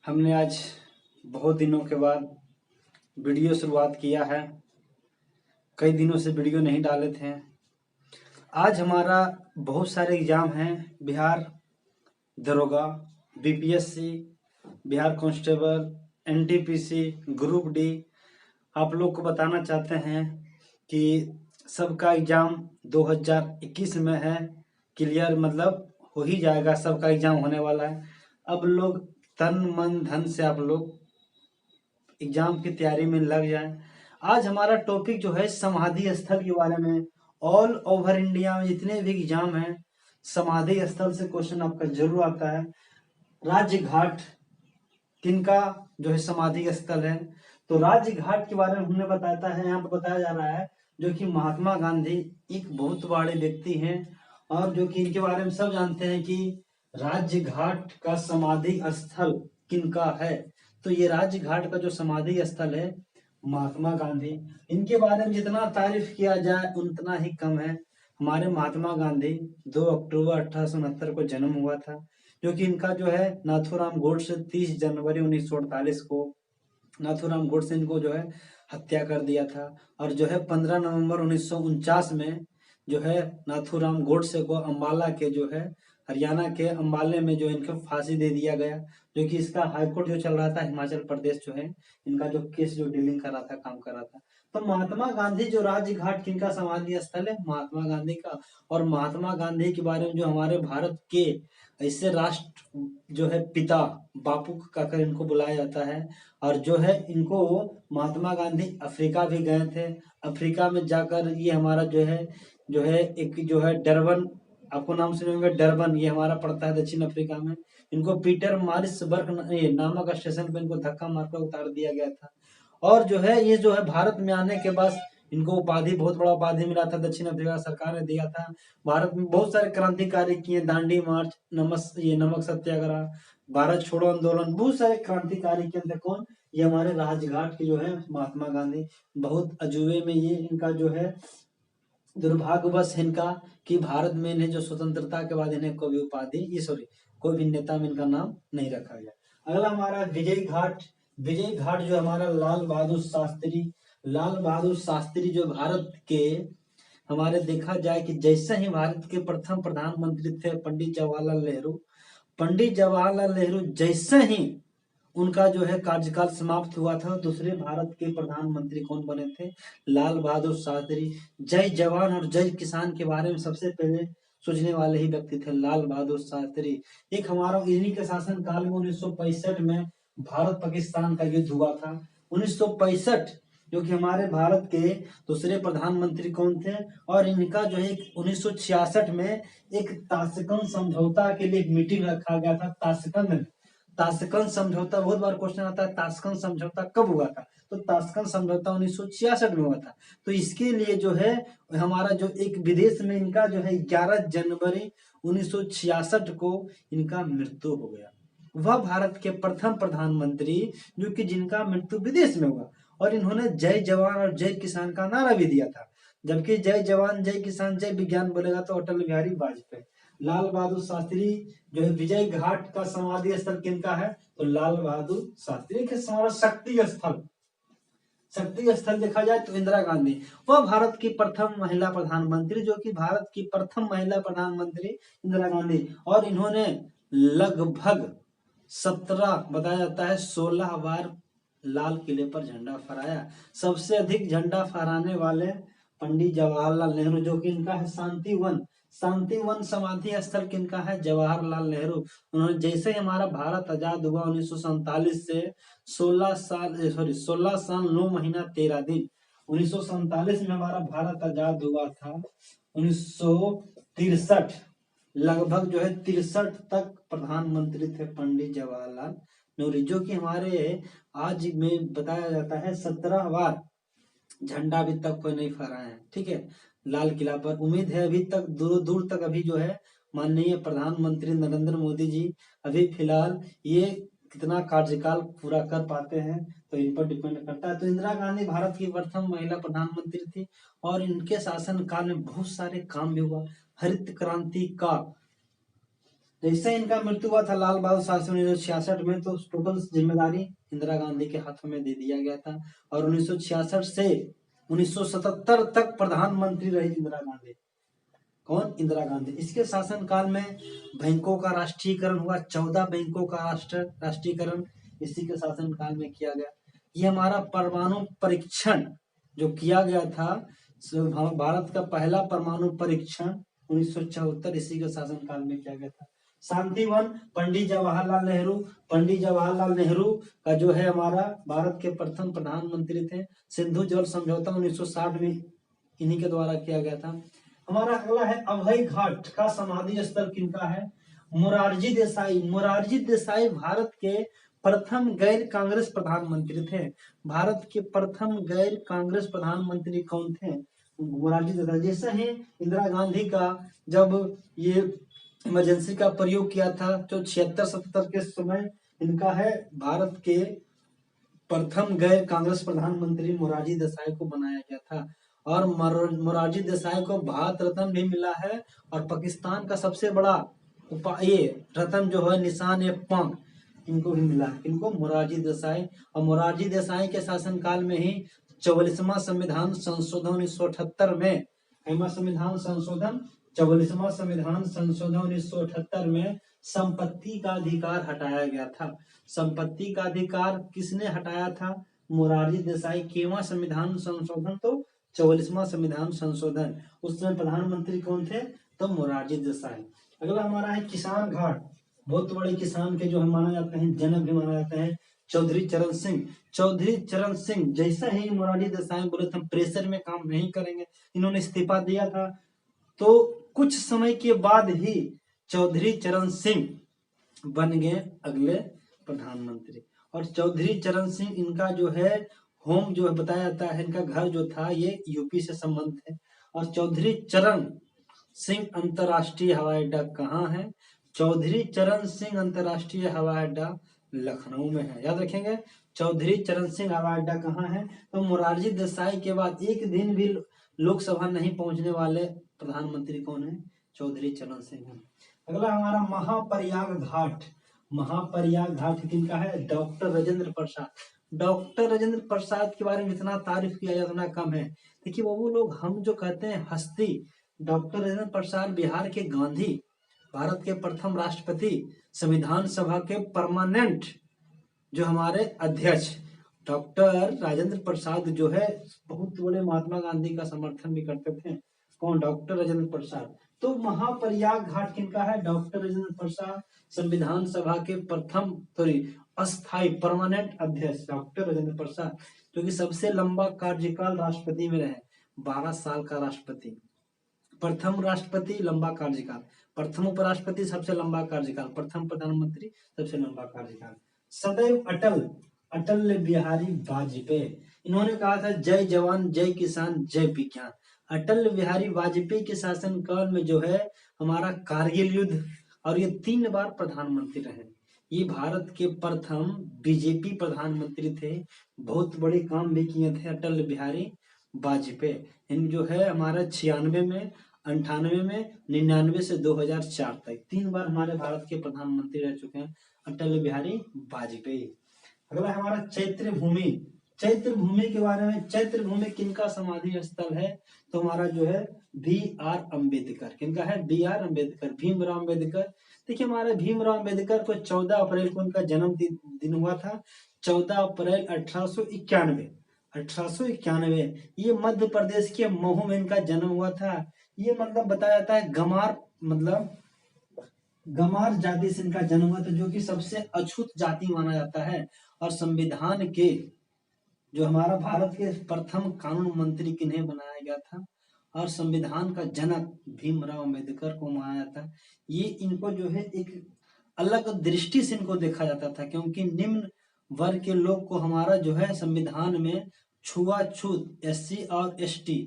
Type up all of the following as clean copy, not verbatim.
हमने आज बहुत दिनों के बाद वीडियो शुरुआत किया है। कई दिनों से वीडियो नहीं डाले थे। आज हमारा बहुत सारे एग्जाम हैं। बिहार दरोगा, BPSC, Bihar constable, NTPC, group D. आप लोग को बताना चाहते हैं कि सबका एग्जाम 2021 में है। क्लियर मतलब हो ही जाएगा, सबका एग्जाम होने वाला है। अब लोग तन मन धन से आप लोग एग्जाम की तैयारी में लग जाएं। आज हमारा टॉपिक जो है समाधि स्थल के बारे में। ऑल ओवर इंडिया में जितने भी एग्जाम हैं, समाधि स्थल से क्वेश्चन आपका जरूर आता है। राज्य घाट किनका जो है समाधि स्थल है, तो राज्य घाट के बारे में हमने बताया है। यहाँ पर बताया जा रहा है जो कि महात्मा गांधी एक बहुत बड़े व्यक्ति हैं और जो कि इनके बारे में सब जानते हैं कि राज्य घाट का समाधि स्थल किनका है। तो ये राज्य घाट का जो समाधि स्थल है महात्मा गांधी, इनके बारे में जितना तारीफ किया जाए उतना ही कम है। हमारे महात्मा गांधी 2 अक्टूबर 1869 को जन्म हुआ था, जो कि इनका जो है नाथूराम गोडसे 30 जनवरी 1948 को नाथूराम गोडसे इनको जो है हत्या कर दिया था। और जो है 15 नवंबर 1949 में जो है नाथूराम गोडसे को अंबाला के जो है हरियाणा के अंबाले में जो इनको फांसी दे दिया गया। जो कि इसका हाईकोर्ट जो चल रहा था हिमाचल प्रदेश जो है इनका जो केस जो डीलिंग कर रहा था, काम कर रहा था। तो महात्मा गांधी जो राजघाट किनका समाधि स्थल है, महात्मा गांधी का। और महात्मा गांधी के बारे में जो हमारे भारत के ऐसे राष्ट्र जो है पिता बापू कहकर इनको बुलाया जाता है। और जो है इनको महात्मा गांधी अफ्रीका भी गए थे। अफ्रीका में जाकर ये हमारा जो है एक जो है डरबन, आपको नाम सुने होंगे डरबन, ये हमारा पड़ता है दक्षिण अफ्रीका में। इनको पीटर मारिसबर्ग नामक स्टेशन पे इनको धक्का मारकर उतार दिया गया था। और जो है ये जो है भारत में आने के बाद इनको उपाधि, बहुत बड़ा उपाधि मिला था, दक्षिण अफ्रीका सरकार ने दिया था। भारत में बहुत सारे क्रांतिकारी किए, दांडी मार्च, नमक सत्याग्रह, भारत छोड़ो आंदोलन, बहुत सारे क्रांतिकारी के अंदर कौन, ये हमारे राजघाट के जो है महात्मा गांधी। बहुत अजूबे में ये इनका जो है दुर्भाग्यवश इनका कि भारत में इन्हें जो स्वतंत्रता के बाद इन्हें कोई उपाधि कोई भी नेता में इनका नाम नहीं रखा गया। अगला हमारा विजय घाट। विजय घाट जो हमारा लाल बहादुर शास्त्री जो भारत के हमारे देखा जाए कि जैसे ही भारत के प्रथम प्रधानमंत्री थे पंडित जवाहरलाल नेहरू जैसे ही उनका जो है कार्यकाल समाप्त हुआ था, दूसरे भारत के प्रधानमंत्री कौन बने थे, लाल बहादुर शास्त्री। जय जवान और जय किसान के बारे में सबसे पहले सोचने वाले ही व्यक्ति थे लाल बहादुर शास्त्री। एक हमारा इन्हीं के शासन काल में 1965 में भारत पाकिस्तान का युद्ध हुआ था। 1965 जो कि हमारे भारत के दूसरे प्रधानमंत्री कौन थे, और इनका जो है 1966 में एक ताशकंद समझौता के लिए एक मीटिंग रखा गया था। ताशकंद समझौता, बहुत बार क्वेश्चन आता है ताशकंद समझौता कब हुआ था, तो ताशकंद समझौता 1966 में हुआ था। तो इसके लिए जो है हमारा जो एक विदेश में इनका जो है 11 जनवरी 1966 को इनका मृत्यु हो गया। वह भारत के प्रथम प्रधानमंत्री जो कि जिनका मृत्यु विदेश में हुआ, और इन्होंने जय जवान और जय किसान का नारा भी दिया था। जबकि जय जवान जय किसान जय विज्ञान बोलेगा तो अटल बिहारी वाजपेयी। लाल बहादुर शास्त्री जो है विजय घाट का समाधि स्थल किनका है, तो लाल बहादुर शास्त्री के। हमारा शक्ति स्थल देखा जाए तो इंदिरा गांधी, वह भारत की प्रथम महिला प्रधानमंत्री, जो कि भारत की प्रथम महिला प्रधानमंत्री इंदिरा गांधी। और इन्होंने लगभग 17 बताया जाता है 16 बार लाल किले पर झंडा फहराया। सबसे अधिक झंडा फहराने वाले पंडित जवाहरलाल नेहरू, जो कि इनका है शांतिवन समाधि स्थल किनका है, जवाहरलाल नेहरू। उन्होंने जैसे ही हमारा भारत आजाद हुआ 1947 से 16 साल 9 महीना 13 दिन 1947 में हमारा भारत आजाद हुआ था। 1963 लगभग जो है 63 तक प्रधानमंत्री थे पंडित जवाहरलाल नेहरू, जो कि हमारे आज में बताया जाता है 17 बार झंडा अभी तक कोई नहीं फहराया है। ठीक है, लाल किला पर। उम्मीद है अभी तक दूर दूर तक अभी जो है माननीय प्रधानमंत्री नरेंद्र मोदी जी अभी फिलहाल ये कितना कार्यकाल पूरा कर पाते हैं तो इन पर डिपेंड करता है। तो इंदिरा गांधी भारत की प्रथम महिला प्रधानमंत्री थी, और इनके शासन काल में बहुत सारे काम भी हुआ। हरित क्रांति का जैसे इनका मृत्यु हुआ था लाल बहादुर शास्त्री 1966 में, तो टोटल जिम्मेदारी इंदिरा गांधी के हाथों में दे दिया गया था। और 1966 से 1977 तक प्रधानमंत्री रही इंदिरा गांधी। कौन? इंदिरा गांधी। इसके शासनकाल में बैंकों का राष्ट्रीयकरण हुआ, 14 बैंकों का राष्ट्रीयकरण इसी के शासनकाल में किया गया। ये हमारा परमाणु परीक्षण जो किया गया था, भारत का पहला परमाणु परीक्षण 1974 इसी के शासनकाल में किया गया था। शांति वन पंडित जवाहरलाल नेहरू, पंडित जवाहरलाल नेहरू का जो है हमारा भारत के प्रथम प्रधानमंत्री थे। सिंधु जल समझौता 1960 में इन्हीं के द्वारा किया गया था। हमारा अगला है अभय घाट का समाधि स्थल किनका है? मोरारजी देसाई। मोरारजी देसाई भारत के प्रथम गैर कांग्रेस प्रधानमंत्री थे। भारत के प्रथम गैर कांग्रेस प्रधानमंत्री कौन थे? मोरारजी देसाई। जैसे ही इंदिरा गांधी का जब ये इमरजेंसी का प्रयोग किया था, जो 76-77 के समय इनका है भारत के प्रथम गैर कांग्रेस प्रधानमंत्री मोरारजी देसाई को बनाया गया था। और मोरारजी देसाई को भारत रत्न भी मिला है, और पाकिस्तान का सबसे बड़ा ये रत्न जो है निशान-ए-पंख इनको भी मिला है। इनको मोरारजी देसाई। और मोरारजी देसाई के शासनकाल में ही 44वां संविधान संशोधन 1978 में, संविधान संशोधन 44वां संविधान संशोधन 1978 में संपत्ति का अधिकार हटाया गया था। संपत्ति का अधिकार किसने हटाया था? मोरारजी देसाई। केवां संविधान संशोधन? तो 44वां संविधान संशोधन। उस समय प्रधानमंत्री कौन थे? तो मोरारजी देसाई। अगला हमारा है किसान घाट। बहुत बड़े किसान के जो हम माना जाते हैं, जनक भी माना जाता है चौधरी चरण सिंह। चौधरी चरण सिंह जैसा ही मोरारजी देसाई बोले थे हम प्रेशर में काम नहीं करेंगे, इन्होंने इस्तीफा दिया था। तो कुछ समय के बाद ही चौधरी चरण सिंह बन गए अगले प्रधानमंत्री। और चौधरी चरण सिंह इनका जो है होम जो है बताया जाता है, इनका घर जो था ये यूपी से संबंध है। और चौधरी चरण सिंह अंतरराष्ट्रीय हवाई अड्डा कहाँ है? चौधरी चरण सिंह अंतरराष्ट्रीय हवाई अड्डा लखनऊ में है। याद रखेंगे, चौधरी चरण सिंह हवाई अड्डा कहाँ है? तो मोरारजी देसाई के बाद एक दिन भी लोकसभा नहीं पहुंचने वाले प्रधानमंत्री कौन है? चौधरी चरण सिंह है। अगला हमारा महाप्रयाग घाट। महाप्रयाग घाट किनका है? डॉक्टर राजेंद्र प्रसाद। डॉक्टर राजेंद्र प्रसाद के बारे में जितना तारीफ किया जाए उतना कम है। देखिए वो लोग, हम जो कहते हैं हस्ती, डॉक्टर राजेंद्र प्रसाद बिहार के गांधी, भारत के प्रथम राष्ट्रपति, संविधान सभा के परमानेंट जो हमारे अध्यक्ष डॉक्टर राजेंद्र प्रसाद जो है बहुत बड़े महात्मा गांधी का समर्थन भी करते थे। कौन? डॉक्टर राजेंद्र प्रसाद। तो महाप्रयाग घाट किनका है? डॉक्टर राजेंद्र प्रसाद। संविधान सभा के प्रथम अस्थायी परमानेंट अध्यक्ष डॉक्टर राजेंद्र प्रसाद, जो कि सबसे लंबा कार्यकाल राष्ट्रपति में रहे, 12 साल का राष्ट्रपति। प्रथम राष्ट्रपति लंबा कार्यकाल, प्रथम उपराष्ट्रपति सबसे लंबा कार्यकाल, प्रथम प्रधानमंत्री सबसे लंबा कार्यकाल। सदैव अटल, अटल बिहारी वाजपेयी। इन्होंने कहा था जय जवान जय किसान जय विज्ञान। अटल बिहारी वाजपेयी के शासनकाल में जो है हमारा कारगिल युद्ध, और ये 3 बार प्रधानमंत्री रहे। ये भारत के प्रथम बीजेपी प्रधानमंत्री थे। बहुत बड़े काम भी किए थे अटल बिहारी वाजपेयी। इन जो है हमारा 96 में, 98 में, 99 से 2004 तक 3 बार हमारे भारत के प्रधानमंत्री रह चुके हैं अटल बिहारी वाजपेयी। अगला हमारा चैत्र भूमि। चैत्र भूमि के बारे में, चैत्र भूमि किनका समाधि स्थल है? तो हमारा जो है BR अम्बेडकर। किनका है? BR अम्बेडकर, भीमराव अम्बेडकर। देखिए हमारे भीमराव अम्बेडकर को 14 अप्रैल को उनका जन्म दिन हुआ था, 14 अप्रैल 1891। 1891 ये मध्य प्रदेश के महू में इनका जन्म हुआ था। ये मतलब बताया जाता है गमार, मतलब गमार जाति से इनका जन्म हुआ था, जो कि सबसे अछूत जाति माना जाता है। और संविधान के जो हमारा भारत के प्रथम कानून मंत्री किन्हें बनाया गया था? और संविधान का जनक भीमराव अम्बेडकर को माना जाता है। ये इनको जो है एक अलग दृष्टि से इनको देखा जाता था, क्योंकि निम्न वर्ग के लोग को हमारा जो है संविधान में छुआछूत, SC और ST,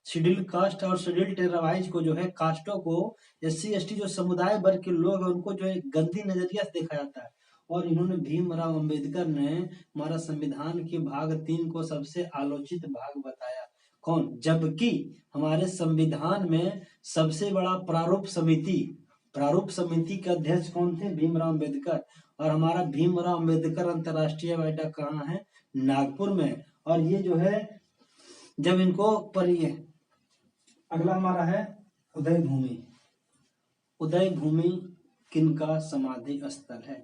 शेड्यूल कास्ट और शेड्यूल ट्राइब्स को जो है कास्टों को, SC ST जो समुदाय वर्ग के लोग हैं उनको जो है गंदी नजरिया से देखा जाता है। और इन्होंने भीमराव अम्बेडकर ने हमारा संविधान के भाग 3 को सबसे आलोचित भाग बताया। कौन? जबकि हमारे संविधान में सबसे बड़ा प्रारूप समिति प्रारूप समिति के अध्यक्ष कौन थे? भीमराव अम्बेडकर। और हमारा भीमराव अम्बेडकर अंतर्राष्ट्रीय हवाई अड्डा कहाँ है? नागपुर में। और ये जो है जब इनको पर ये अगला हमारा है उदय भूमि। उदय भूमि किनका समाधि स्थल है?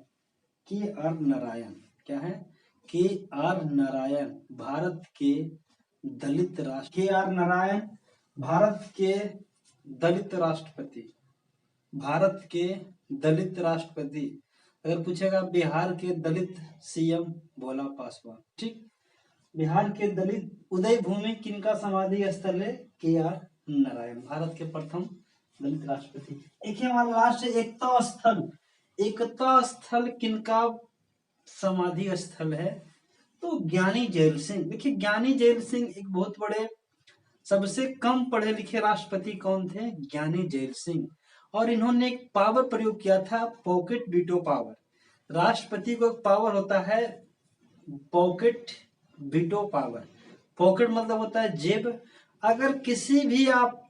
के.आर. नारायण। क्या है? के.आर. नारायण भारत के दलित राष्ट्र के.आर. नारायण भारत के दलित राष्ट्रपति। भारत के दलित राष्ट्रपति। अगर पूछेगा बिहार के दलित सीएम भोला पासवान। ठीक, बिहार के दलित उदय भूमि किनका समाधि स्थल है? के.आर. नारायण भारत के प्रथम दलित राष्ट्रपति। एक हमारा लास्ट है एकता स्थल। एकता स्थल किनका समाधि स्थल है? तो ज्ञानी जैल सिंह। देखिए ज्ञानी जैल सिंह एक बहुत बड़े सबसे कम पढ़े लिखे राष्ट्रपति कौन थे? ज्ञानी जैल सिंह। और इन्होंने एक पावर प्रयोग किया था, पॉकेट वीटो पावर। राष्ट्रपति को एक पावर होता है पॉकेट वीटो पावर। पॉकेट मतलब होता है जेब। अगर किसी भी आप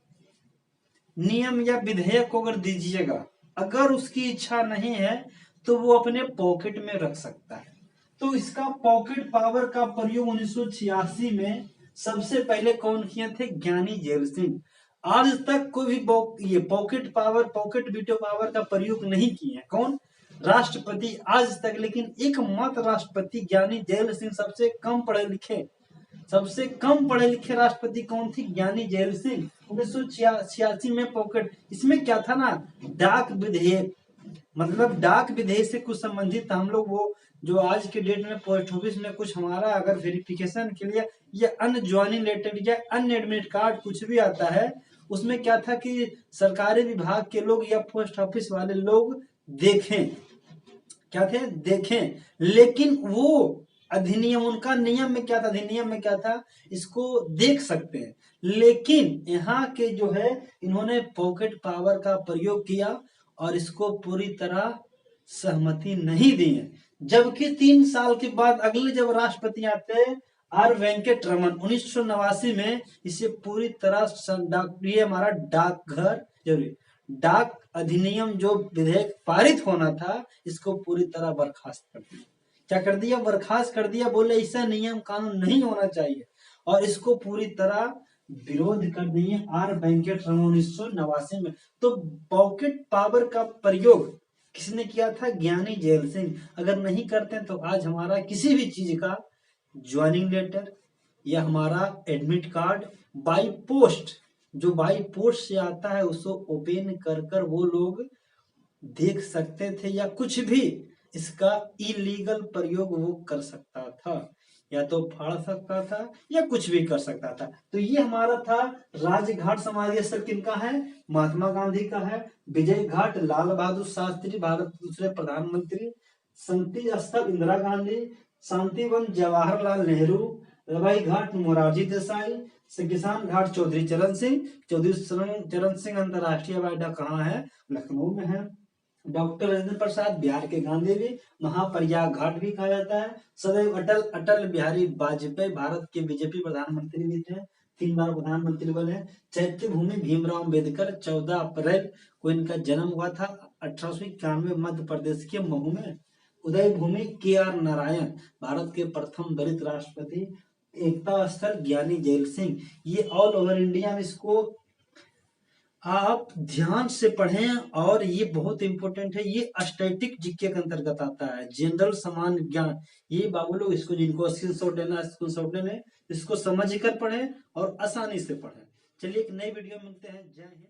नियम या विधेयक को अगर दीजिएगा, अगर उसकी इच्छा नहीं है तो वो अपने पॉकेट में रख सकता है। तो इसका पॉकेट पावर का प्रयोग 1986 में सबसे पहले कौन किए थे? ज्ञानी जैल सिंह। आज तक कोई भी ये pocket power, pocket veto power का प्रयोग नहीं किए। कौन? राष्ट्रपति आज तक। लेकिन एकमात्र राष्ट्रपति ज्ञानी जैल सिंह, सबसे कम पढ़े लिखे राष्ट्रपति कौन थी? ज्ञानी जैल सिंह। 1986 में पॉकेट, इसमें क्या था ना, डाक विधेयक, मतलब डाक विधेयक से कुछ संबंधित हम लोग वो जो आज के डेट में पोस्ट ऑफिस में कुछ हमारा अगर वेरिफिकेशन के लिए या अन्य ज्वाइनिंग लेटर या अन्य एडमिट कार्ड कुछ भी आता है, उसमें क्या था कि सरकारी विभाग के लोग या पोस्ट ऑफिस वाले लोग देखें, क्या थे? देखें। लेकिन वो अधिनियम, उनका नियम में क्या था? अधिनियम में क्या था? इसको देख सकते हैं। लेकिन यहाँ के जो है इन्होंने पॉकेट पावर का प्रयोग किया और इसको पूरी तरह सहमति नहीं दी है। जबकि 3 साल के बाद अगले जब राष्ट्रपति आते आर वेंकट रमन 1989 में इसे पूरी तरह ये हमारा डाकघर जरूरी डाक अधिनियम जो विधेयक पारित होना था, इसको पूरी तरह बर्खास्त कर दिया। क्या कर दिया? बर्खास्त कर दिया। बोले ऐसा नियम कानून नहीं होना चाहिए और इसको पूरी तरह विरोध कर दिए आर वेंकट रमन 1989 में। तो पॉकेट पावर का प्रयोग किसने किया था? ज्ञानी जैल सिंह। अगर नहीं करते तो आज हमारा किसी भी चीज का ज्वाइनिंग लेटर या हमारा एडमिट कार्ड बाई पोस्ट, जो बाई पोस्ट से आता है, उसको ओपन कर वो लोग देख सकते थे या कुछ भी इसका इलीगल प्रयोग वो कर सकता था, या तो फाड़ सकता था या कुछ भी कर सकता था। तो ये हमारा था राजघाट समाधि स्थल किनका है? महात्मा गांधी का है। विजय घाट लाल बहादुर शास्त्री, भारत के दूसरे प्रधानमंत्री। शांति स्थल इंदिरा गांधी। शांति वन जवाहरलाल नेहरू। रवाई घाट मोरारजी देसाई। किसान घाट चौधरी चरण सिंह। चौधरी चरण सिंह अंतर्राष्ट्रीय हवाई अड्डा कहाँ है? लखनऊ में है। डॉक्टर राजेंद्र प्रसाद बिहार के गांधी भी, महाप्रयाग घाट भी कहा जाता है। सदैव अटल बिहारी वाजपेयी भारत के बीजेपी प्रधानमंत्री भी थे, 3 बार प्रधानमंत्री बने। चैत्य भूमि भीमराव अम्बेडकर, 14 अप्रैल को इनका जन्म हुआ था 1891 मध्य प्रदेश के महू में। उदय भूमि के.आर. नारायण भारत के प्रथम दलित राष्ट्रपति। एकता स्थल ज्ञानी जैल सिंह। ये ऑल ओवर इंडिया में इसको आप ध्यान से पढ़ें और ये बहुत इंपॉर्टेंट है। ये स्टैटिक जीके के अंतर्गत आता है, जनरल सामान्य ज्ञान। ये बाबू लोग इसको जिनको स्क्रीनशॉट लेना स्क्रीनशॉट लेने, इसको समझ कर पढ़ें और आसानी से पढ़ें। चलिए एक नई वीडियो मिलते हैं। जय हिंद।